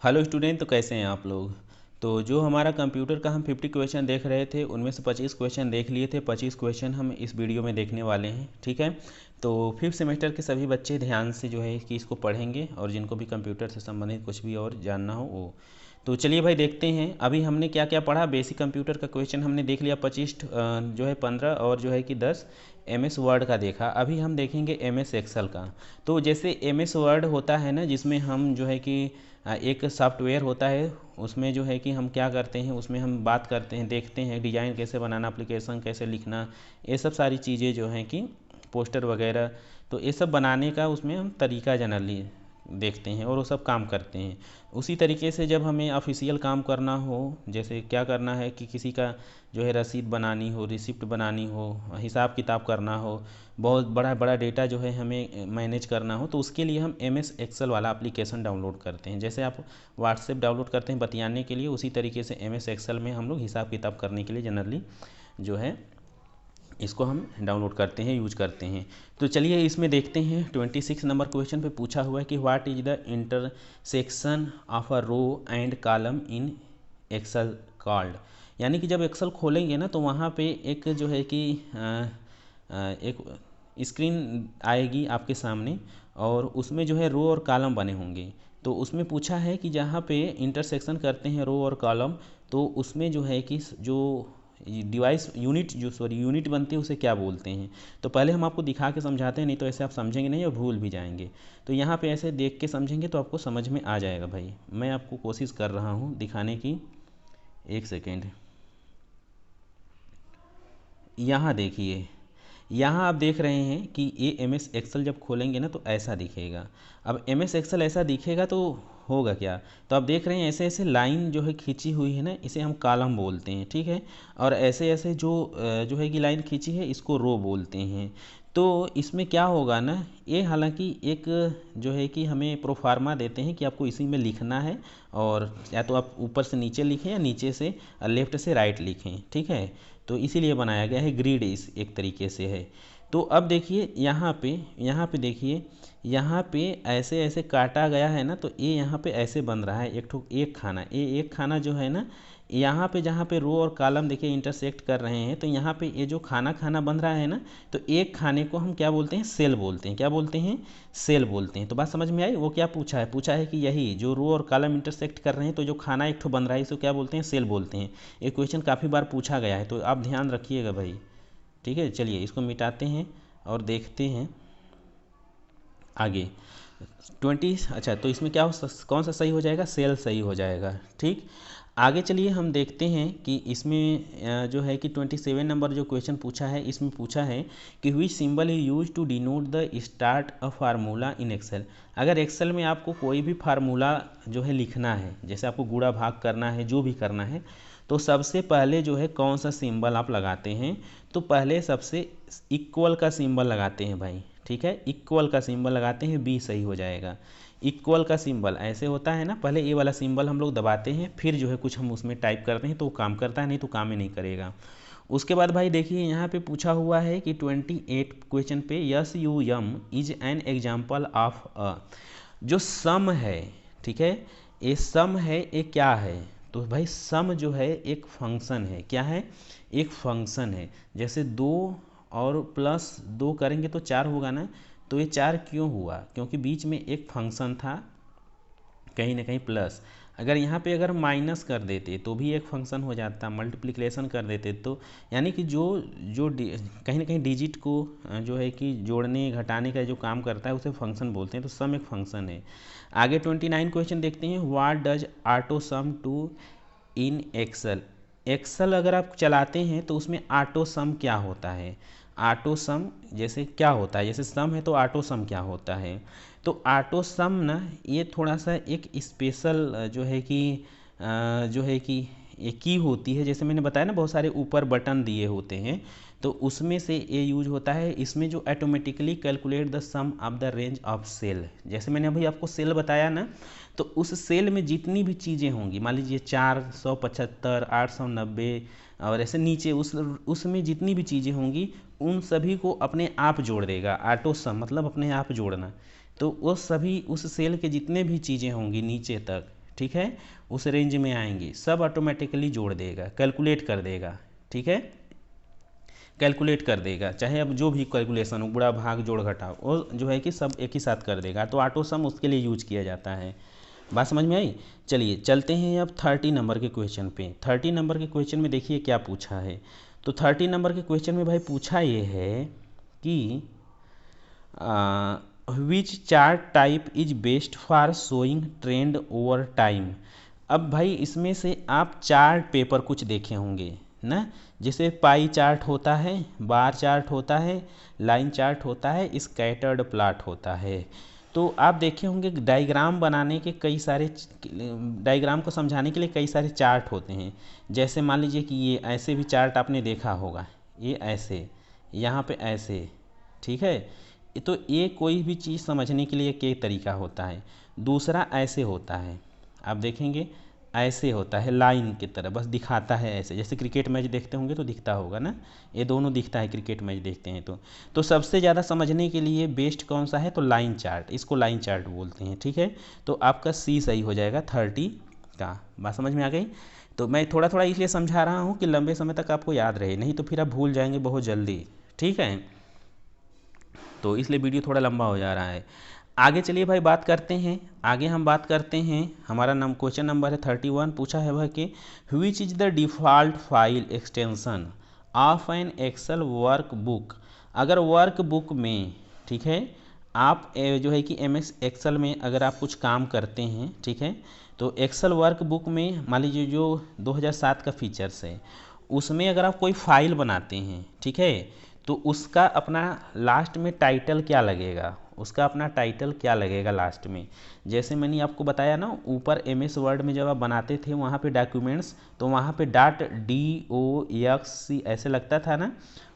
Hello student, तो कैसे हैं आप लोग। तो जो हमारा कंप्यूटर का हम 50 क्वेश्चन देख रहे थे उनमें से 25 क्वेश्चन देख लिए थे। 25 क्वेश्चन हम इस वीडियो में देखने वाले हैं, ठीक है। तो फिफ्थ सेमेस्टर के सभी बच्चे ध्यान से जो है कि इसको पढ़ेंगे, और जिनको भी कंप्यूटर से संबंधित कुछ भी और जानना हो वो। तो चलिए भाई देखते हैं अभी हमने क्या क्या पढ़ा। बेसिक कंप्यूटर का क्वेश्चन हमने देख लिया 25 जो है 15 और जो है कि 10 MS वर्ड का देखा। अभी हम देखेंगे MS एक्सेल का। तो जैसे MS वर्ड होता है ना, जिसमें हम जो है कि एक सॉफ्टवेयर होता है, उसमें जो है कि हम क्या करते हैं, उसमें हम बात करते हैं, देखते हैं डिज़ाइन कैसे बनाना, एप्लीकेशन कैसे लिखना, ये सब सारी चीज़ें जो हैं कि पोस्टर वगैरह, तो ये सब बनाने का उसमें हम तरीका जनरली देखते हैं और वो सब काम करते हैं। उसी तरीके से जब हमें ऑफिशियल काम करना हो, जैसे क्या करना है कि किसी का जो है रसीद बनानी हो, रिसिप्ट बनानी हो, हिसाब किताब करना हो, बहुत बड़ा बड़ा डेटा जो है हमें मैनेज करना हो, तो उसके लिए हम MS एक्सेल वाला एप्लीकेशन डाउनलोड करते हैं। जैसे आप व्हाट्सएप डाउनलोड करते हैं बतियाने के लिए, उसी तरीके से MS एक्सेल में हम लोग हिसाब किताब करने के लिए जनरली जो है इसको हम डाउनलोड करते हैं, यूज करते हैं। तो चलिए इसमें देखते हैं 26 नंबर क्वेश्चन पे पूछा हुआ है कि what is the intersection of a row and column in Excel called. यानी कि जब एक्सेल खोलेंगे ना तो वहाँ पे एक जो है कि एक स्क्रीन आएगी आपके सामने, और उसमें जो है रो और कॉलम बने होंगे। तो उसमें पूछा है कि जहाँ पे इंटरसेक्शन करते हैं रो और कॉलम, तो उसमें जो है कि जो डिवाइस यूनिट यूनिट बनती है उसे क्या बोलते हैं। तो पहले हम आपको दिखा के समझाते हैं, नहीं तो ऐसे आप समझेंगे नहीं और भूल भी जाएंगे। तो यहाँ पे ऐसे देख के समझेंगे तो आपको समझ में आ जाएगा भाई। मैं आपको कोशिश कर रहा हूँ दिखाने की, एक सेकेंड। यहाँ देखिए, यहाँ आप देख रहे हैं कि ये MS एक्सेल जब खोलेंगे ना तो ऐसा दिखेगा। अब MS एक्सेल ऐसा दिखेगा तो होगा क्या। तो आप देख रहे हैं ऐसे ऐसे लाइन जो है खींची हुई है ना, इसे हम कॉलम बोलते हैं, ठीक है। और ऐसे ऐसे जो है कि लाइन खींची है इसको रो बोलते हैं। तो इसमें क्या होगा ना, ये हालांकि एक जो है कि हमें प्रोफार्मा देते हैं कि आपको इसी में लिखना है, और या तो आप ऊपर से नीचे लिखें या नीचे से लेफ्ट से राइट लिखें, ठीक है। तो इसीलिए बनाया गया है, ग्रिड इस एक तरीके से है। तो अब देखिए यहाँ पे देखिए, यहाँ पे ऐसे ऐसे काटा गया है ना, तो ये यहाँ पे ऐसे बन रहा है एक खाना। ये एक खाना जो है ना, यहाँ पे जहाँ पे रो और कॉलम देखिए इंटरसेक्ट कर रहे हैं, तो यहाँ पे ये जो खाना खाना बन रहा है ना, तो एक खाने को हम क्या बोलते हैं, सेल बोलते हैं। क्या बोलते हैं, सेल बोलते हैं। तो बात समझ में आई। वो क्या पूछा है, पूछा है कि यही जो रो और कॉलम इंटरसेक्ट कर रहे हैं, तो जो खाना एक ठो बन रहा है इसको क्या बोलते हैं, सेल बोलते हैं। ये क्वेश्चन काफ़ी बार पूछा गया है, तो आप ध्यान रखिएगा भाई, ठीक है। चलिए इसको मिटाते हैं और देखते हैं आगे। 20, अच्छा तो इसमें क्या कौन सा सही हो जाएगा, सेल सही हो जाएगा, ठीक। आगे चलिए हम देखते हैं कि इसमें जो है कि 27 नंबर जो क्वेश्चन पूछा है, इसमें पूछा है कि which symbol is use to denote the start a formula in Excel. अगर एक्सेल में आपको कोई भी फार्मूला जो है लिखना है, जैसे आपको गुणा भाग करना है, जो भी करना है, तो सबसे पहले जो है कौन सा सिंबल आप लगाते हैं, तो पहले सबसे इक्वल का सिंबल लगाते हैं भाई, ठीक है। इक्वल का सिंबल लगाते हैं, बी सही हो जाएगा। इक्वल का सिंबल ऐसे होता है ना, पहले ए वाला सिंबल हम लोग दबाते हैं, फिर जो है कुछ हम उसमें टाइप करते हैं तो वो काम करता है, नहीं तो काम ही नहीं करेगा। उसके बाद भाई देखिए यहाँ पे पूछा हुआ है कि 28 क्वेश्चन पे SUM is an example of a. जो सम है, ठीक है, ये सम है, ये क्या है, तो भाई सम जो है एक फंक्शन है। क्या है, एक फंक्शन है। जैसे 2 और प्लस 2 करेंगे तो 4 होगा ना, तो ये 4 क्यों हुआ, क्योंकि बीच में एक फंक्शन था कहीं ना कहीं प्लस। अगर यहाँ पे अगर माइनस कर देते तो भी एक फंक्शन हो जाता, मल्टीप्लिकेशन कर देते तो, यानी कि जो जो कहीं ना कहीं डिजिट को जो है कि जोड़ने घटाने का जो काम करता है उसे फंक्शन बोलते हैं। तो सम एक फंक्शन है। आगे 29 क्वेश्चन देखते हैं, what does auto sum to in Excel. Excel अगर आप चलाते हैं तो उसमें ऑटो सम क्या होता है, ऑटो सम जैसे क्या होता है, जैसे सम है तो ऑटो सम क्या होता है। तो ऑटो सम ना ये थोड़ा सा एक स्पेशल जो है कि ये की होती है। जैसे मैंने बताया ना बहुत सारे ऊपर बटन दिए होते हैं, तो उसमें से ये यूज होता है। इसमें जो automatically calculate the sum of the range of cell, जैसे मैंने अभी आपको सेल बताया ना, तो उस सेल में जितनी भी चीज़ें होंगी, मान लीजिए 475, 890 और ऐसे नीचे उसमें जितनी भी चीज़ें होंगी उन सभी को अपने आप जोड़ देगा। ऑटो सम मतलब अपने आप जोड़ना। तो वो सभी उस सेल के जितने भी चीज़ें होंगी नीचे तक, ठीक है, उस रेंज में आएंगे, सब ऑटोमेटिकली जोड़ देगा, कैलकुलेट कर देगा। ठीक है, कैलकुलेट कर देगा, चाहे अब जो भी कैलकुलेशन हो, गुणा भाग जोड़ घटाव, वो जो है कि सब एक ही साथ कर देगा। तो ऑटो सम उसके लिए यूज किया जाता है। बात समझ में आई? चलिए चलते हैं अब 30 नंबर के क्वेश्चन पे। 30 नंबर के क्वेश्चन में देखिए क्या पूछा है। तो 30 नंबर के क्वेश्चन में भाई पूछा ये है कि which chart type is best for showing trend over time. अब भाई इसमें से आप चार्ट पेपर कुछ देखे होंगे ना, जैसे पाई चार्ट होता है, बार चार्ट होता है, लाइन चार्ट होता है, स्कैटर्ड प्लॉट होता है। तो आप देखे होंगे डायग्राम बनाने के कई सारे, डायग्राम को समझाने के लिए कई सारे चार्ट होते हैं। जैसे मान लीजिए कि ये ऐसे भी चार्ट आपने देखा होगा, ये ऐसे, यहाँ पे ऐसे। ठीक है, तो ये कोई भी चीज़ समझने के लिए एक तरीका होता है। दूसरा ऐसे होता है, आप देखेंगे ऐसे होता है, लाइन की तरह बस दिखाता है ऐसे, जैसे क्रिकेट मैच देखते होंगे तो दिखता होगा ना, ये दोनों दिखता है क्रिकेट मैच देखते हैं तो सबसे ज़्यादा समझने के लिए बेस्ट कौन सा है, तो लाइन चार्ट, इसको लाइन चार्ट बोलते हैं। ठीक है, तो आपका सी सही हो जाएगा 30 का। बात समझ में आ गई? तो मैं थोड़ा थोड़ा इसलिए समझा रहा हूँ कि लंबे समय तक आपको याद रहे, नहीं तो फिर आप भूल जाएंगे बहुत जल्दी। ठीक है, तो इसलिए वीडियो थोड़ा लंबा हो जा रहा है। आगे चलिए भाई बात करते हैं, आगे हम बात करते हैं। हमारा क्वेश्चन नंबर है 31। पूछा है वह कि which is the default file extension of an Excel workbook. अगर वर्क बुक में, ठीक है, आप जो है कि एमएस एक्सेल में अगर आप कुछ काम करते हैं, ठीक है, तो एक्सेल वर्क बुक में मान लीजिए जो 2007 का फीचर्स है, उसमें अगर आप कोई फाइल बनाते हैं, ठीक है, तो उसका अपना लास्ट में टाइटल क्या लगेगा, उसका अपना टाइटल क्या लगेगा लास्ट में। जैसे मैंने आपको बताया ना, ऊपर एमएस वर्ड में जब आप बनाते थे वहाँ पे डॉक्यूमेंट्स, तो वहाँ पे .docs ऐसे लगता था ना,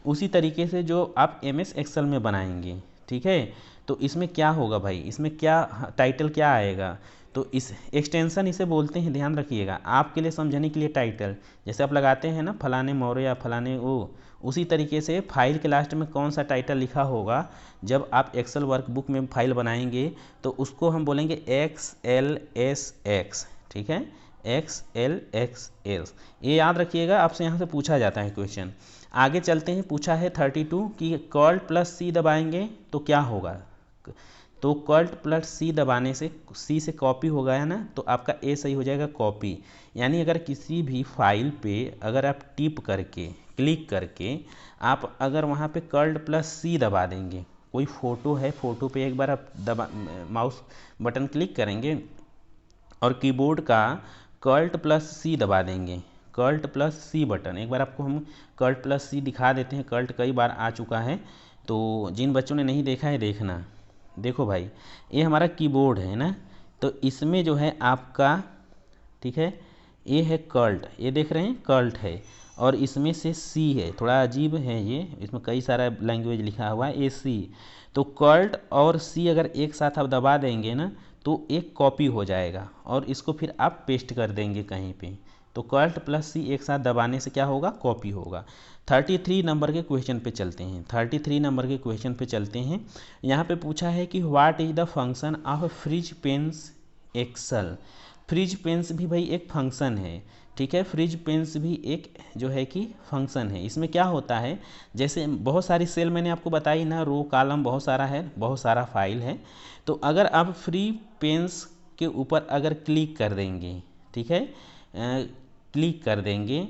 उसी तरीके से जो आप एमएस एक्सेल में बनाएंगे। ठीक है, तो इसमें क्या होगा भाई, इसमें क्या टाइटल क्या आएगा, तो इस एक्सटेंशन इसे बोलते हैं, ध्यान रखिएगा आपके लिए समझने के लिए। टाइटल जैसे आप लगाते हैं ना, फलाने मौर्य या फलाने वो, उसी तरीके से फाइल के लास्ट में कौन सा टाइटल लिखा होगा जब आप एक्सेल वर्कबुक में फाइल बनाएंगे, तो उसको हम बोलेंगे XLSX। ठीक है, XLXS, ये याद रखिएगा, आपसे यहाँ से पूछा जाता है क्वेश्चन। आगे चलते हैं, पूछा है 32 कि Ctrl + C दबाएंगे तो क्या होगा। तो Ctrl + C दबाने से C से कॉपी हो गया ना, तो आपका ए सही हो जाएगा, कॉपी। यानी अगर किसी भी फाइल पे अगर आप टिप करके, क्लिक करके आप अगर वहाँ पे Ctrl + C दबा देंगे, कोई फ़ोटो है, फ़ोटो पे एक बार आप माउस बटन क्लिक करेंगे और कीबोर्ड का Ctrl + C दबा देंगे, Ctrl + C बटन, एक बार आपको हम Ctrl + C दिखा देते हैं। Ctrl कई बार आ चुका है, तो जिन बच्चों ने नहीं देखा है देखना। देखो भाई, ये हमारा कीबोर्ड है ना, तो इसमें जो है आपका, ठीक है, ये है कर्ल्ट, ये देख रहे हैं कर्ल्ट है, और इसमें से सी है, थोड़ा अजीब है ये, इसमें कई सारा लैंग्वेज लिखा हुआ है, ए सी। तो कर्ल्ट और सी अगर एक साथ आप दबा देंगे ना, तो एक कॉपी हो जाएगा, और इसको फिर आप पेस्ट कर देंगे कहीं पे। तो Ctrl + C एक साथ दबाने से क्या होगा, कॉपी होगा। 33 नंबर के क्वेश्चन पे चलते हैं। 33 नंबर के क्वेश्चन पे चलते हैं। यहाँ पे पूछा है कि what is the function of freeze panes Excel. Freeze panes भी भाई एक फंक्शन है, ठीक है, फ्रिज पेंस भी एक जो है कि फंक्शन है। इसमें क्या होता है, जैसे बहुत सारी सेल मैंने आपको बताई ना, रो कॉलम बहुत सारा है, बहुत सारा फाइल है, तो अगर आप फ्री पेंस के ऊपर अगर क्लिक कर देंगे, ठीक है, क्लिक कर देंगे,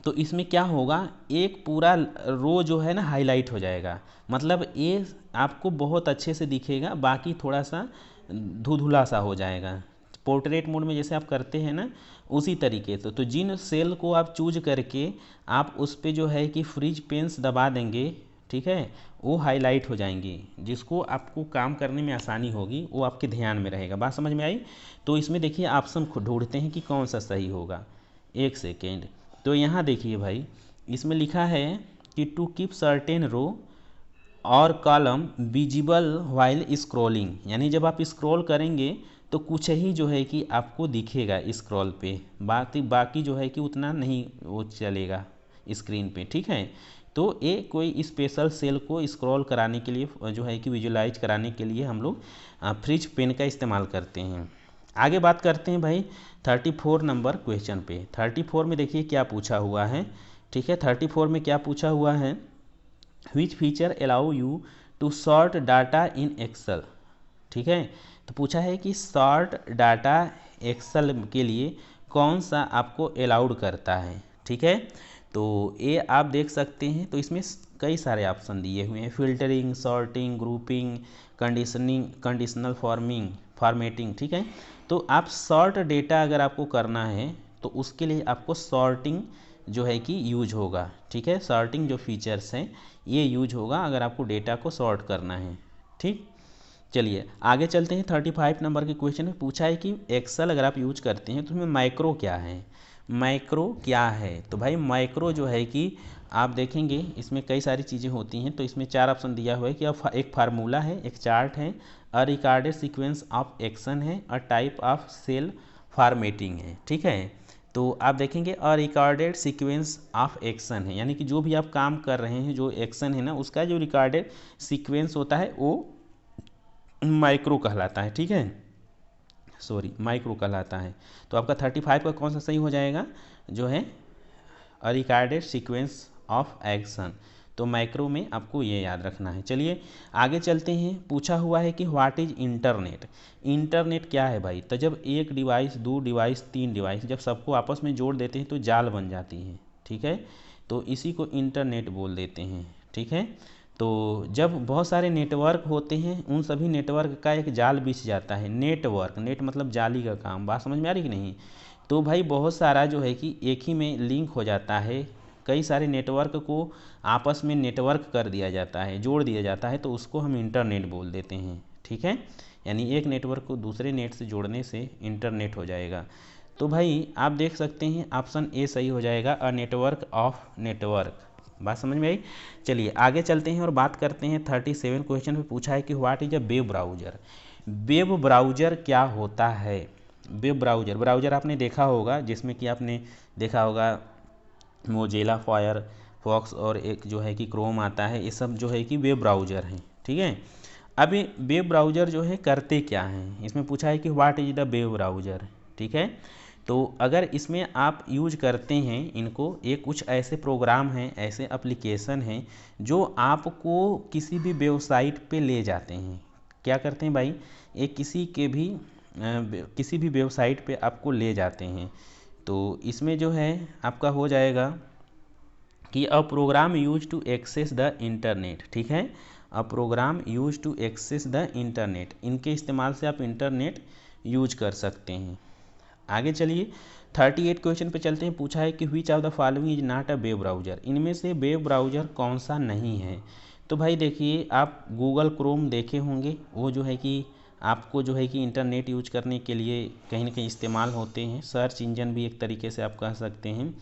तो इसमें क्या होगा, एक पूरा रो जो है ना हाईलाइट हो जाएगा, मतलब ये आपको बहुत अच्छे से दिखेगा, बाकी थोड़ा सा धुंधला सा हो जाएगा। पोर्ट्रेट मोड में जैसे आप करते हैं ना, उसी तरीके से। तो जिन सेल को आप चूज करके आप उस पर जो है कि फ्रिज पेंस दबा देंगे, ठीक है, वो हाईलाइट हो जाएंगी, जिसको आपको काम करने में आसानी होगी, वो आपके ध्यान में रहेगा। बात समझ में आई? तो इसमें देखिए ऑप्शन खुद ढूंढते हैं कि कौन सा सही होगा। एक सेकेंड, तो यहाँ देखिए भाई, इसमें लिखा है कि टू कीप सर्टेन रो और कॉलम विजिबल व्हाइल स्क्रॉलिंग, यानी जब आप स्क्रॉल करेंगे तो कुछ ही जो है कि आपको दिखेगा स्क्रॉल पे, बाकी जो है कि उतना नहीं वो चलेगा स्क्रीन पे, ठीक है। तो ये कोई स्पेशल सेल को स्क्रॉल कराने के लिए जो है कि विजुलाइज कराने के लिए हम लोग फ्रिज पेन का इस्तेमाल करते हैं। आगे बात करते हैं भाई 34 नंबर क्वेश्चन पे। 34 में देखिए क्या पूछा हुआ है, ठीक है। 34 में क्या पूछा हुआ है, which feature allow you to sort data in Excel, ठीक है। तो पूछा है कि सॉर्ट डाटा एक्सेल के लिए कौन सा आपको अलाउड करता है, ठीक है। तो ये आप देख सकते हैं, तो इसमें कई सारे ऑप्शन दिए हुए हैं, filtering, sorting, grouping, conditioning, conditional formatting, ठीक है। तो आप सॉर्ट डेटा अगर आपको करना है तो उसके लिए आपको सॉर्टिंग जो है कि यूज होगा, ठीक है। सॉर्टिंग जो फीचर्स हैं ये यूज होगा अगर आपको डेटा को सॉर्ट करना है, ठीक। चलिए आगे चलते हैं। 35 नंबर के क्वेश्चन में पूछा है कि एक्सेल अगर आप यूज करते हैं तो उसमें माइक्रो क्या है, माइक्रो क्या है। तो भाई माइक्रो जो है कि आप देखेंगे इसमें कई सारी चीज़ें होती हैं। तो इसमें 4 ऑप्शन दिया हुआ है कि अब एक फार्मूला है, एक चार्ट है, a recorded sequence of action है, a type of cell formatting है, ठीक है। तो आप देखेंगे a recorded sequence of action है, यानी कि जो भी आप काम कर रहे हैं, जो एक्शन है ना, उसका जो रिकॉर्डेड सीक्वेंस होता है वो माइक्रो कहलाता है, ठीक है। सॉरी, माइक्रो कहलाता है। तो आपका 35 का कौन सा सही हो जाएगा, जो है a recorded sequence of action. तो माइक्रो में आपको ये याद रखना है। चलिए आगे चलते हैं। पूछा हुआ है कि व्हाट इज इंटरनेट। इंटरनेट क्या है भाई, तो जब एक डिवाइस, दो डिवाइस, तीन डिवाइस जब सबको आपस में जोड़ देते हैं तो जाल बन जाती है, ठीक है। तो इसी को इंटरनेट बोल देते हैं, ठीक है। तो जब बहुत सारे नेटवर्क होते हैं उन सभी नेटवर्क का एक जाल बिछ जाता है। नेटवर्क, नेट मतलब जाली का काम, बात समझ में आ रही कि नहीं। तो भाई बहुत सारा जो है कि एक ही में लिंक हो जाता है, कई सारे नेटवर्क को आपस में नेटवर्क कर दिया जाता है, जोड़ दिया जाता है, तो उसको हम इंटरनेट बोल देते हैं, ठीक है। यानी एक नेटवर्क को दूसरे नेट से जोड़ने से इंटरनेट हो जाएगा। तो भाई आप देख सकते हैं ऑप्शन ए सही हो जाएगा, अ नेटवर्क ऑफ नेटवर्क। बात समझ में आई। चलिए आगे चलते हैं और बात करते हैं 37 क्वेश्चन में पूछा है कि what is a web browser. Web browser क्या होता है। वेब ब्राउजर, ब्राउजर आपने देखा होगा जिसमें कि आपने देखा होगा मोजिला फायरफॉक्स और एक जो है कि क्रोम आता है, ये सब जो है कि वेब ब्राउजर हैं, ठीक है। अभी वेब ब्राउजर जो है करते क्या हैं, इसमें पूछा है कि what is the web browser, ठीक है। तो अगर इसमें आप यूज करते हैं इनको, ये कुछ ऐसे प्रोग्राम हैं, ऐसे एप्लीकेशन हैं जो आपको किसी भी वेबसाइट पे ले जाते हैं। क्या करते हैं भाई, ये किसी भी वेबसाइट पे आपको ले जाते हैं। तो इसमें जो है आपका हो जाएगा कि a program use to access the internet, ठीक है। A program use to access the internet, इनके इस्तेमाल से आप इंटरनेट यूज कर सकते हैं। आगे चलिए 38 क्वेश्चन पे चलते हैं। पूछा है कि which of the following is not a web browser, इनमें से वेब ब्राउजर कौन सा नहीं है। तो भाई देखिए आप गूगल क्रोम देखे होंगे, वो जो है कि आपको जो है कि इंटरनेट यूज करने के लिए कहीं ना कहीं इस्तेमाल होते हैं, सर्च इंजन भी एक तरीके से आप कह सकते हैं।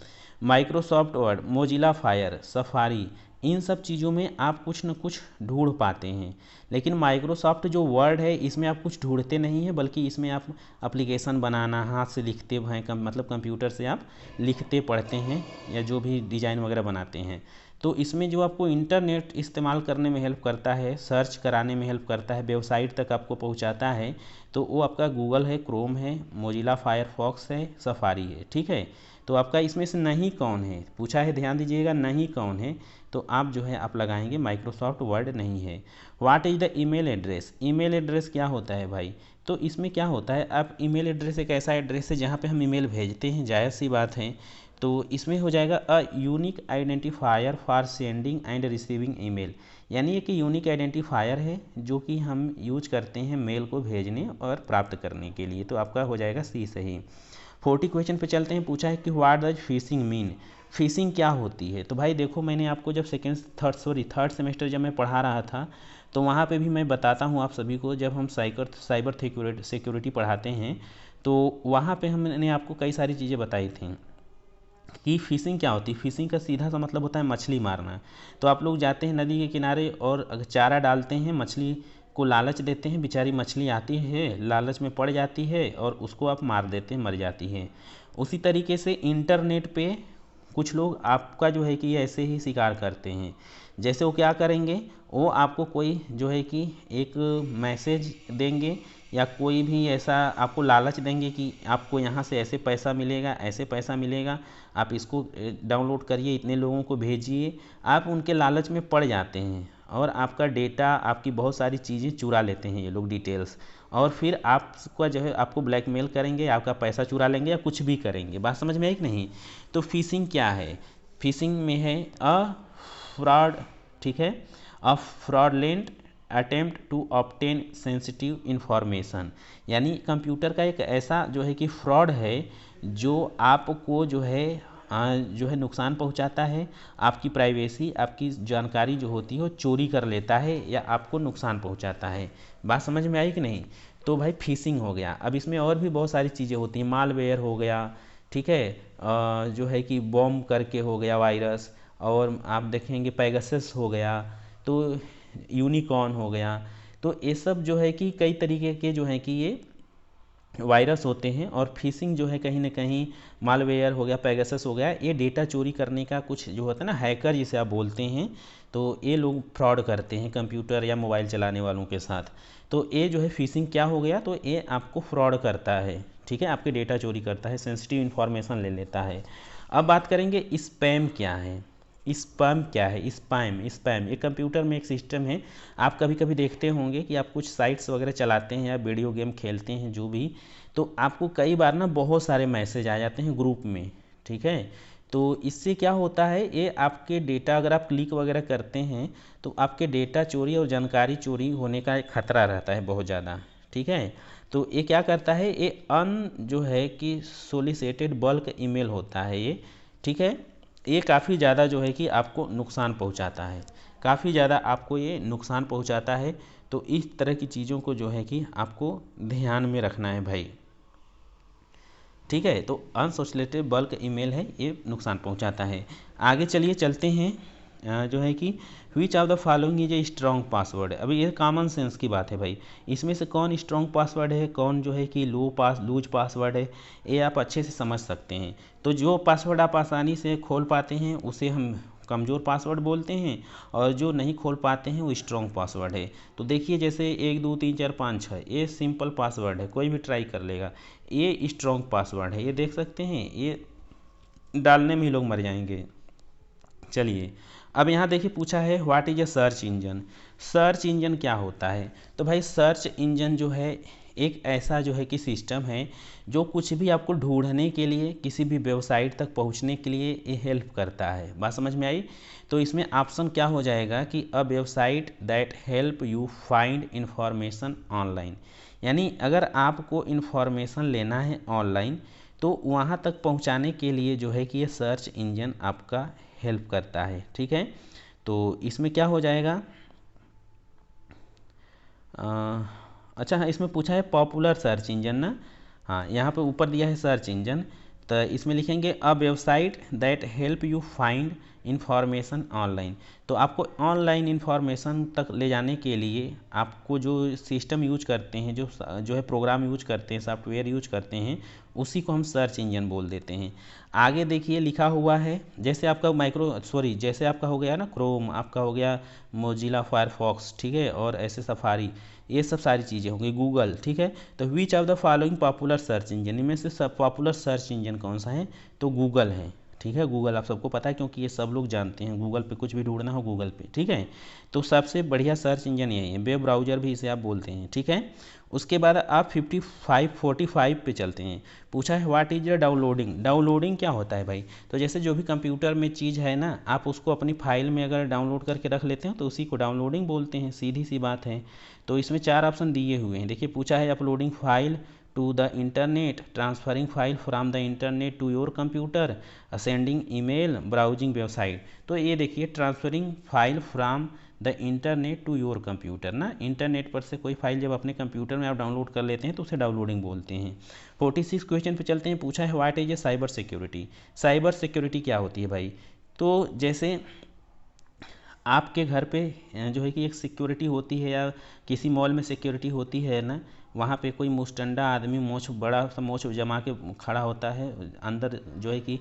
Microsoft Word, Mozilla fire, Safari, इन सब चीज़ों में आप कुछ न कुछ ढूंढ पाते हैं। लेकिन माइक्रोसॉफ्ट जो वर्ड है इसमें आप कुछ ढूंढते नहीं हैं, बल्कि इसमें आप एप्लीकेशन बनाना, हाथ से लिखते हैं, मतलब कंप्यूटर से आप लिखते पढ़ते हैं या जो भी डिज़ाइन वगैरह बनाते हैं। तो इसमें जो आपको इंटरनेट इस्तेमाल करने में हेल्प करता है, सर्च कराने में हेल्प करता है, वेबसाइट तक आपको पहुंचाता है, तो वो आपका गूगल है, क्रोम है, मोजिला फायरफॉक्स है, सफारी है, ठीक है। तो आपका इसमें से नहीं कौन है, पूछा है, ध्यान दीजिएगा, नहीं कौन है। तो आप जो है आप लगाएंगे माइक्रोसॉफ्ट वर्ड नहीं है। What is the email address, email address क्या होता है भाई। तो इसमें क्या होता है, आप ईमेल एड्रेस एक ऐसा एड्रेस है जहाँ पे हम ईमेल भेजते हैं, जायज़ सी बात है। तो इसमें हो जाएगा a unique identifier for sending end receiving email, यानी ये कि यूनिक आइडेंटिफायर है जो कि हम यूज करते हैं मेल को भेजने और प्राप्त करने के लिए। तो आपका हो जाएगा सी सही। 40 क्वेश्चन पे चलते हैं। पूछा है कि what does fishing mean, fishing क्या होती है। तो भाई देखो मैंने आपको जब थर्ड सेमेस्टर जब मैं पढ़ा रहा था तो वहाँ पे भी मैं बताता हूँ आप सभी को, जब हम साइबर सिक्योरिटी पढ़ाते हैं तो वहाँ पे हमने आपको कई सारी चीज़ें बताई थी कि फ़िशिंग क्या होती है। फ़िशिंग का सीधा सा मतलब होता है मछली मारना। तो आप लोग जाते हैं नदी के किनारे और चारा डालते हैं, मछली को लालच देते हैं, बेचारी मछली आती है, लालच में पड़ जाती है और उसको आप मार देते हैं, मर जाती है। उसी तरीके से इंटरनेट पे कुछ लोग आपका जो है कि ऐसे ही शिकार करते हैं। जैसे वो क्या करेंगे, वो आपको कोई जो है कि एक मैसेज देंगे या कोई भी ऐसा आपको लालच देंगे कि आपको यहाँ से ऐसे पैसा मिलेगा, ऐसे पैसा मिलेगा, आप इसको डाउनलोड करिए, इतने लोगों को भेजिए, आप उनके लालच में पड़ जाते हैं और आपका डेटा, आपकी बहुत सारी चीज़ें चुरा लेते हैं ये लोग, डिटेल्स, और फिर आपका जो है आपको ब्लैकमेल करेंगे, आपका पैसा चुरा लेंगे या कुछ भी करेंगे। बात समझ में आई कि नहीं? तो फिशिंग क्या है? फिशिंग में है अ फ्रॉड, ठीक है, a fraudulent attempt to obtain sensitive information, यानी कंप्यूटर का एक ऐसा जो है कि फ्रॉड है जो आपको जो है नुकसान पहुंचाता है, आपकी प्राइवेसी, आपकी जानकारी जो होती है वो चोरी कर लेता है या आपको नुकसान पहुंचाता है। बात समझ में आई कि नहीं? तो भाई फिशिंग हो गया। अब इसमें और भी बहुत सारी चीज़ें होती हैं, मालवेयर हो गया, ठीक है, जो है कि बॉम्ब करके हो गया वायरस, और आप देखेंगे पैगासस हो गया, तो यूनिकॉर्न हो गया। तो ये सब जो है कि कई तरीके के जो है कि ये वायरस होते हैं, और फिशिंग जो है कहीं ना कहीं मालवेयर हो गया, पैगासस हो गया, ये डेटा चोरी करने का कुछ जो होता है ना, हैकर जिसे आप बोलते हैं, तो ये लोग फ्रॉड करते हैं कंप्यूटर या मोबाइल चलाने वालों के साथ। तो ये जो है फिशिंग क्या हो गया, तो ये आपको फ्रॉड करता है, ठीक है, आपके डेटा चोरी करता है, सेंसिटिव इन्फॉर्मेशन ले लेता है। अब बात करेंगे स्पैम क्या है। स्पैम क्या है? स्पैम एक कंप्यूटर में एक सिस्टम है। आप कभी कभी देखते होंगे कि आप कुछ साइट्स वगैरह चलाते हैं या वीडियो गेम खेलते हैं जो भी, तो आपको कई बार ना बहुत सारे मैसेज आ जाते हैं ग्रुप में, ठीक है। तो इससे क्या होता है, ये आपके डेटा, अगर आप क्लिक वगैरह करते हैं तो आपके डेटा चोरी और जानकारी चोरी होने का एक खतरा रहता है बहुत ज़्यादा, ठीक है। तो ये क्या करता है, ये जो है कि सोलिसिटेड बल्क ईमेल होता है ये, ठीक है। ये काफ़ी ज़्यादा जो है कि आपको नुकसान पहुंचाता है, काफ़ी ज़्यादा आपको ये नुकसान पहुंचाता है। तो इस तरह की चीज़ों को जो है कि आपको ध्यान में रखना है भाई, ठीक है। तो अनसोलिसिटेड बल्क ईमेल है, ये नुकसान पहुंचाता है। आगे चलिए चलते हैं, जो है कि which of the following is a strong password. अभी ये कॉमन सेंस की बात है भाई, इसमें से कौन स्ट्रॉन्ग पासवर्ड है, कौन जो है कि लूज पासवर्ड है, ये आप अच्छे से समझ सकते हैं। तो जो पासवर्ड आप आसानी से खोल पाते हैं उसे हम कमज़ोर पासवर्ड बोलते हैं, और जो नहीं खोल पाते हैं वो स्ट्रॉन्ग पासवर्ड है। तो देखिए जैसे 1 2 3 4 5 6, ये सिंपल पासवर्ड है, कोई भी ट्राई कर लेगा। ये स्ट्रॉन्ग पासवर्ड है, ये देख सकते हैं, ये डालने में ही लोग मर जाएंगे। चलिए अब यहाँ देखिए पूछा है what is a search engine. Search engine क्या होता है? तो भाई सर्च इंजन जो है एक ऐसा जो है कि सिस्टम है जो कुछ भी आपको ढूंढने के लिए, किसी भी वेबसाइट तक पहुंचने के लिए ये हेल्प करता है। बात समझ में आई? तो इसमें ऑप्शन क्या हो जाएगा कि a website that help you find information online, यानी अगर आपको इन्फॉर्मेशन लेना है ऑनलाइन तो वहाँ तक पहुँचाने के लिए जो है कि ये सर्च इंजन आपका हेल्प करता है, ठीक है। तो इसमें क्या हो जाएगा, अच्छा हाँ, इसमें पूछा है पॉपुलर सर्च इंजन ना, हाँ यहाँ पे ऊपर दिया है सर्च इंजन, तो इसमें लिखेंगे a website that help you find information online. तो आपको ऑनलाइन इंफॉर्मेशन तक ले जाने के लिए आपको जो सिस्टम यूज करते हैं, जो है प्रोग्राम यूज करते हैं, सॉफ्टवेयर यूज करते हैं, उसी को हम सर्च इंजन बोल देते हैं। आगे देखिए लिखा हुआ है, जैसे आपका जैसे आपका हो गया ना क्रोम, आपका हो गया मोजिला फायरफॉक्स, ठीक है, और ऐसे सफारी, ये सब सारी चीज़ें होंगी, गूगल, ठीक है। तो which of the following popular search engine, इनमें से सब पॉपुलर सर्च इंजन कौन सा है? तो गूगल है, ठीक है। गूगल आप सबको पता है क्योंकि ये सब लोग जानते हैं, गूगल पे कुछ भी ढूंढना हो गूगल पे, ठीक है। तो सबसे बढ़िया सर्च इंजन यही है, वेब ब्राउज़र भी इसे आप बोलते हैं, ठीक है। उसके बाद आप 45 पे चलते हैं। पूछा है व्हाट इज डाउनलोडिंग। डाउनलोडिंग क्या होता है भाई? तो जैसे जो भी कंप्यूटर में चीज़ है ना, आप उसको अपनी फाइल में अगर डाउनलोड करके रख लेते हैं तो उसी को डाउनलोडिंग बोलते हैं, सीधी सी बात है। तो इसमें 4 ऑप्शन दिए हुए हैं। देखिए पूछा है uploading file to the internet, transferring file from the internet to your computer, sending email, browsing website. तो ये देखिए transferring file from the internet to your computer ना, इंटरनेट पर से कोई फाइल जब अपने कंप्यूटर में आप डाउनलोड कर लेते हैं तो उसे डाउनलोडिंग बोलते हैं। 46 क्वेश्चन पे चलते हैं। पूछा है what is a cyber security. Cyber security क्या होती है भाई? तो जैसे आपके घर पे जो है कि एक सिक्योरिटी होती है, या किसी मॉल में सिक्योरिटी होती है ना, वहाँ पे कोई मुस्टंडा आदमी मोछ बड़ा सा मोछ जमा के खड़ा होता है, अंदर जो है कि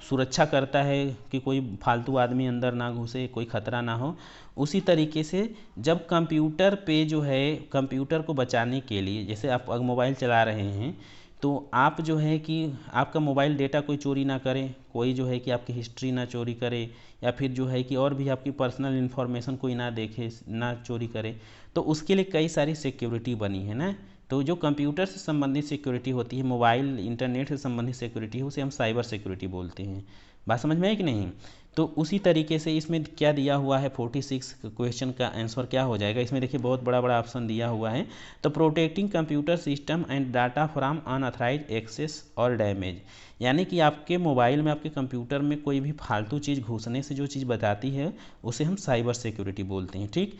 सुरक्षा करता है कि कोई फालतू आदमी अंदर ना घुसे, कोई खतरा ना हो। उसी तरीके से जब कंप्यूटर पे जो है, कंप्यूटर को बचाने के लिए, जैसे आप अगर मोबाइल चला रहे हैं तो आप जो है कि आपका मोबाइल डेटा कोई चोरी ना करे, कोई जो है कि आपकी हिस्ट्री ना चोरी करे, या फिर जो है कि और भी आपकी पर्सनल इन्फॉर्मेशन कोई ना देखे, ना चोरी करे, तो उसके लिए कई सारी सिक्योरिटी बनी है ना। तो जो कंप्यूटर से संबंधित सिक्योरिटी होती है, मोबाइल इंटरनेट से संबंधित सिक्योरिटी, उसे हम साइबर सिक्योरिटी बोलते हैं। बात समझ में है कि नहीं? तो उसी तरीके से इसमें क्या दिया हुआ है, 46 क्वेश्चन का आंसर क्या हो जाएगा, इसमें देखिए बहुत बड़ा बड़ा ऑप्शन दिया हुआ है। तो protecting computer system and data from unauthorised access और डैमेज, यानी कि आपके मोबाइल में, आपके कंप्यूटर में कोई भी फालतू चीज़ घुसने से जो चीज़ बताती है उसे हम साइबर सिक्योरिटी बोलते हैं। ठीक,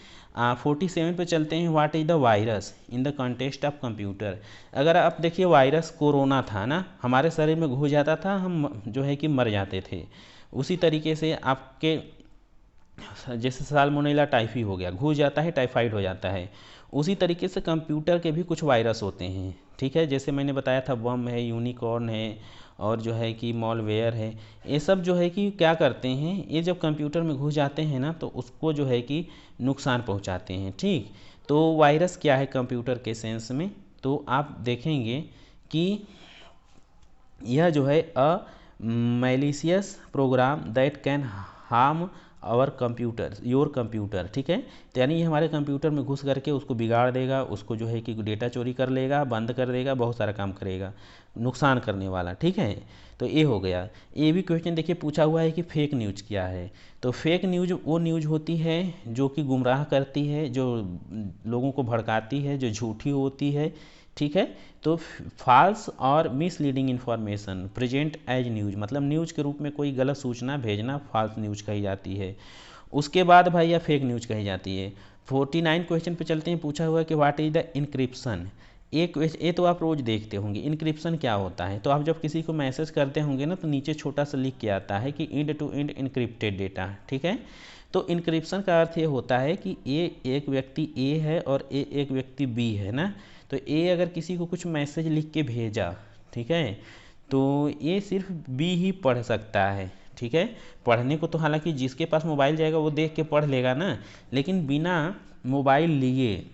47 पे चलते हैं। What is the virus in the context of computer. अगर आप देखिए, वायरस कोरोना था ना, हमारे शरीर में घुस जाता था, हम जो है कि मर जाते थे। उसी तरीके से आपके जैसे साल्मोनेला टाइफी हो गया, घुस जाता है, टाइफाइड हो जाता है। उसी तरीके से कंप्यूटर के भी कुछ वायरस होते हैं। ठीक है, जैसे मैंने बताया था, वर्म है, यूनिकॉर्न है, और जो है कि मॉलवेयर है। ये सब जो है कि क्या करते हैं, ये जब कंप्यूटर में घुस जाते हैं ना, तो उसको जो है कि नुकसान पहुंचाते हैं। ठीक, तो वायरस क्या है कंप्यूटर के सेंस में, तो आप देखेंगे कि यह जो है malicious program that can harm our computer, your computer. ठीक है, तो यानी ये हमारे कंप्यूटर में घुस करके उसको बिगाड़ देगा, उसको जो है कि डेटा चोरी कर लेगा, बंद कर देगा, बहुत सारा काम करेगा, नुकसान करने वाला। ठीक है, तो ये हो गया। ये भी क्वेश्चन देखिए पूछा हुआ है कि फेक न्यूज़ क्या है। तो फेक न्यूज़ वो न्यूज़ होती है जो कि गुमराह करती है, जो लोगों को भड़काती है, जो झूठी होती है। ठीक है, तो फॉल्स और misleading information present as news, मतलब न्यूज़ के रूप में कोई गलत सूचना भेजना फॉल्स न्यूज़ कही जाती है। उसके बाद भाई यह फेक न्यूज़ कही जाती है। 49 क्वेश्चन पे चलते हैं। पूछा हुआ है कि व्हाट इज़ द इनक्रिप्शन। ये तो आप रोज़ देखते होंगे, इनक्रिप्शन क्या होता है। तो आप जब किसी को मैसेज करते होंगे ना, तो नीचे छोटा सा लिख के आता है कि end to end encrypted data. ठीक है, तो इनक्रिप्शन का अर्थ ये होता है कि ए एक व्यक्ति ए है और ए एक व्यक्ति बी है ना। तो ए अगर किसी को कुछ मैसेज लिख के भेजा, ठीक है, तो ये सिर्फ बी ही पढ़ सकता है। ठीक है, पढ़ने को तो हालांकि जिसके पास मोबाइल जाएगा वो देख के पढ़ लेगा ना, लेकिन बिना मोबाइल लिए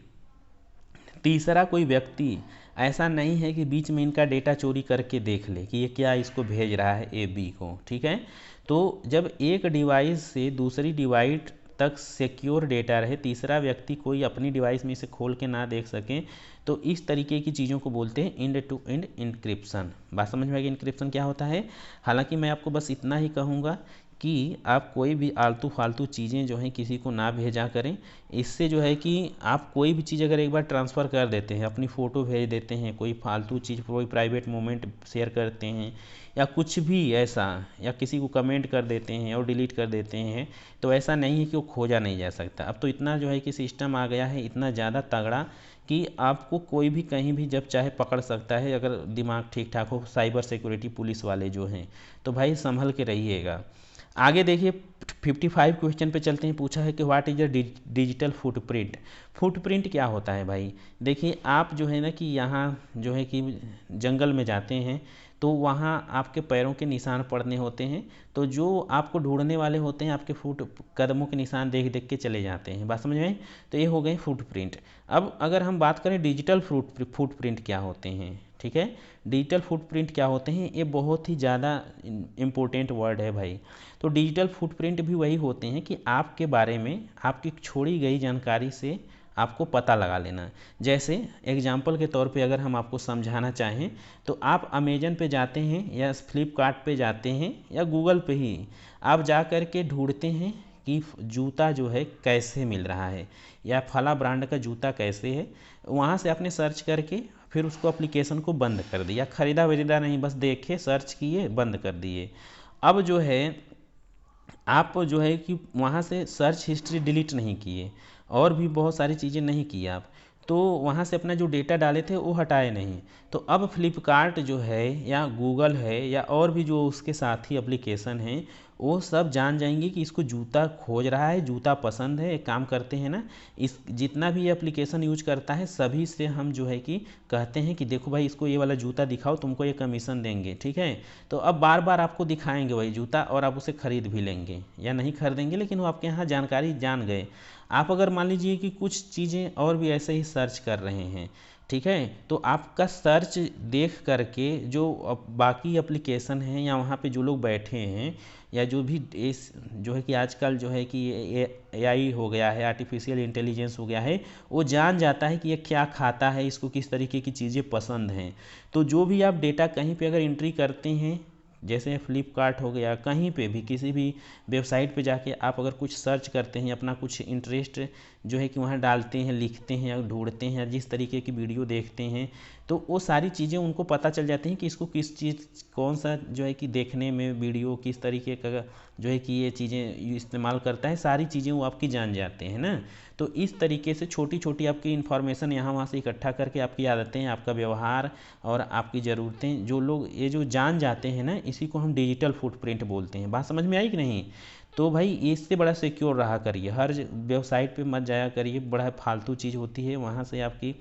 तीसरा कोई व्यक्ति ऐसा नहीं है कि बीच में इनका डेटा चोरी करके देख ले कि ये क्या इसको भेज रहा है ए बी को। ठीक है, तो जब एक डिवाइस से दूसरी डिवाइस तक सिक्योर डेटा रहे, तीसरा व्यक्ति कोई अपनी डिवाइस में इसे खोल के ना देख सके, तो इस तरीके की चीज़ों को बोलते हैं एंड टू एंड इनक्रिप्शन। बात समझ में आएगी इनक्रिप्शन क्या होता है। हालांकि मैं आपको बस इतना ही कहूँगा कि आप कोई भी आलतू फालतू चीज़ें जो हैं किसी को ना भेजा करें। इससे जो है कि आप कोई भी चीज़ अगर एक बार ट्रांसफ़र कर देते हैं, अपनी फ़ोटो भेज देते हैं, कोई फालतू चीज़, कोई प्राइवेट मोमेंट शेयर करते हैं, या कुछ भी ऐसा, या किसी को कमेंट कर देते हैं और डिलीट कर देते हैं, तो ऐसा नहीं है कि वो खोजा नहीं जा सकता। अब तो इतना जो है कि सिस्टम आ गया है, इतना ज़्यादा तगड़ा, कि आपको कोई भी कहीं भी जब चाहे पकड़ सकता है, अगर दिमाग ठीक ठाक हो। साइबर सिक्योरिटी पुलिस वाले जो हैं, तो भाई संभल के रहिएगा। आगे देखिए 55 क्वेश्चन पे चलते हैं। पूछा है कि what is the digital footprint. Footprint क्या होता है भाई। देखिए आप जो है ना कि यहाँ जो है कि जंगल में जाते हैं, तो वहाँ आपके पैरों के निशान पड़ने होते हैं, तो जो आपको ढूंढने वाले होते हैं आपके कदमों के निशान देख देख के चले जाते हैं। बात समझ में। तो ये हो गए फुटप्रिंट। अब अगर हम बात करें डिजिटल फुटप्रिंट क्या होते हैं। ठीक है, डिजिटल फुटप्रिंट क्या होते हैं, ये बहुत ही ज़्यादा इम्पोर्टेंट वर्ड है भाई। तो डिजिटल फुटप्रिंट भी वही होते हैं कि आपके बारे में आपकी छोड़ी गई जानकारी से आपको पता लगा लेना। जैसे एग्जाम्पल के तौर पे अगर हम आपको समझाना चाहें, तो आप अमेजन पे जाते हैं या फ्लिपकार्ट पे जाते हैं या गूगल पे ही आप जा कर के ढूंढते हैं कि जूता जो है कैसे मिल रहा है, या फला ब्रांड का जूता कैसे है। वहाँ से आपने सर्च करके फिर उसको एप्लीकेशन को बंद कर दिया, ख़रीदा वरीदा नहीं, बस देखे, सर्च किए, बंद कर दिए। अब जो है आप जो है कि वहाँ से सर्च हिस्ट्री डिलीट नहीं किए, और भी बहुत सारी चीज़ें नहीं की आप, तो वहाँ से अपना जो डेटा डाले थे वो हटाए नहीं। तो अब फ्लिपकार्ट जो है या गूगल है या और भी जो उसके साथी एप्लीकेशन हैं, वो सब जान जाएंगे कि इसको जूता खोज रहा है, जूता पसंद है। एक काम करते हैं ना, इस जितना भी ये एप्लीकेशन यूज करता है सभी से हम जो है कि कहते हैं कि देखो भाई इसको ये वाला जूता दिखाओ, तुमको ये कमीशन देंगे, ठीक है। तो अब बार बार आपको दिखाएंगे वही जूता और आप उसे खरीद भी लेंगे या नहीं खरीदेंगे, लेकिन वो आपके यहाँ जानकारी जान गए। आप अगर मान लीजिए कि कुछ चीज़ें और भी ऐसे ही सर्च कर रहे हैं, ठीक है, तो आपका सर्च देख करके जो बाकी एप्लीकेशन हैं या वहाँ पे जो लोग बैठे हैं या जो भी इस जो है कि आजकल जो है कि एआई हो गया है, आर्टिफिशियल इंटेलिजेंस हो गया है, वो जान जाता है कि ये क्या खाता है, इसको किस तरीके की चीज़ें पसंद हैं। तो जो भी आप डेटा कहीं पे अगर एंट्री करते हैं, जैसे फ्लिपकार्ट हो गया, कहीं पे भी किसी भी वेबसाइट पे जाके आप अगर कुछ सर्च करते हैं, अपना कुछ इंटरेस्ट जो है कि वहाँ डालते हैं, लिखते हैं या ढूंढते हैं, जिस तरीके की वीडियो देखते हैं, तो वो सारी चीज़ें उनको पता चल जाती हैं कि इसको किस चीज़ कौन सा जो है कि देखने में वीडियो किस तरीके का जो है कि ये चीज़ें इस्तेमाल करता है, सारी चीज़ें वो आपकी जान जाते हैं ना। तो इस तरीके से छोटी छोटी आपकी इन्फॉर्मेशन यहाँ वहाँ से इकट्ठा करके आपकी आदतें, आपका व्यवहार और आपकी ज़रूरतें जो लोग ये जो जान जाते हैं ना, इसी को हम डिजिटल फुटप्रिंट बोलते हैं। बात समझ में आई कि नहीं? तो भाई इससे बड़ा सिक्योर रहा करिए, हर वेबसाइट पे मत जाया करिए, बड़ा फालतू चीज़ होती है, वहाँ से आपकी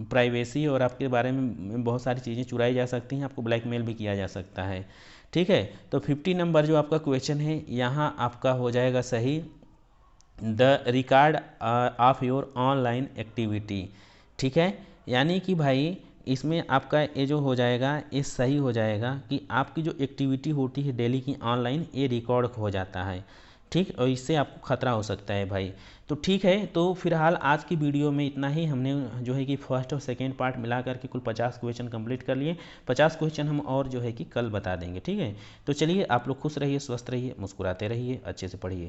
प्राइवेसी और आपके बारे में बहुत सारी चीज़ें चुराई जा सकती हैं, आपको ब्लैकमेल भी किया जा सकता है, ठीक है। तो 50 नंबर जो आपका क्वेश्चन है यहाँ आपका हो जाएगा सही, the record of your online activity, ठीक है। यानी कि भाई इसमें आपका ये जो हो जाएगा ये सही हो जाएगा कि आपकी जो एक्टिविटी होती है डेली की ऑनलाइन, ये रिकॉर्ड हो जाता है, ठीक, और इससे आपको खतरा हो सकता है भाई। तो ठीक है, तो फिलहाल आज की वीडियो में इतना ही। हमने जो है कि फर्स्ट और सेकेंड पार्ट मिला करके कुल 50 क्वेश्चन कंप्लीट कर लिए। 50 क्वेश्चन हम और जो है कि कल बता देंगे, ठीक है। तो चलिए, आप लोग खुश रहिए, स्वस्थ रहिए, मुस्कुराते रहिए, अच्छे से पढ़िए।